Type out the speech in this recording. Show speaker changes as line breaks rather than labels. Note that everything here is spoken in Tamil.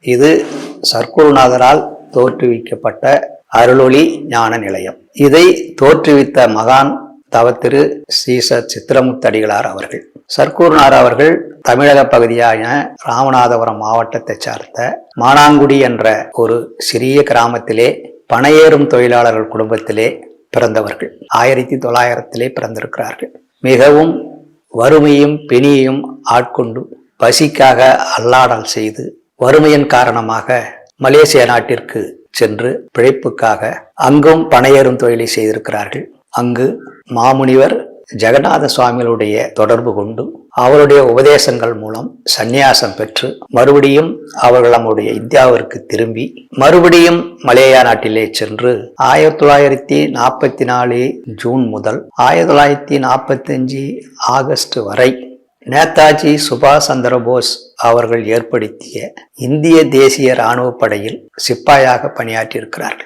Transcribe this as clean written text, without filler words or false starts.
இது சர்க்குருநாதரால் தோற்றுவிக்கப்பட்ட அருளொளி ஞான நிலையம். இதை தோற்றுவித்த மகான் தவத்திரு ஸ்ரீச சித்திரமுத்தடிகளார் அவர்கள். சர்க்குருநாதர் அவர்கள் தமிழக பகுதியான ராமநாதபுரம் மாவட்டத்தை சார்ந்த மானாங்குடி என்ற ஒரு சிறிய கிராமத்திலே பனையேறும் தொழிலாளர்கள் குடும்பத்திலே பிறந்தவர்கள். 1900 பிறந்திருக்கிறார்கள். மிகவும் வறுமையும் பிணியையும் ஆட்கொண்டு பசிக்காக அல்லாடல் செய்து வறுமையின் காரணமாக மலேசியா நாட்டிற்கு சென்று பிழைப்புக்காக அங்கும் பனையேறும் தொழிலை செய்திருக்கிறார்கள். அங்கு மாமுனிவர் ஜெகநாத சுவாமிகளுடைய தொடர்பு கொண்டு அவருடைய உபதேசங்கள் மூலம் சந்நியாசம் பெற்று மறுபடியும் அவர்கள் நம்முடைய இந்தியாவிற்கு திரும்பி மறுபடியும் மலேயா நாட்டிலே சென்று 1944 ஜூன் முதல் 1945 ஆகஸ்ட் வரை நேதாஜி சுபாஷ் சந்திர போஸ் அவர்கள் ஏற்படுத்திய இந்திய தேசிய இராணுவ படையில் சிப்பாயாக பணியாற்றியிருக்கிறார்கள்.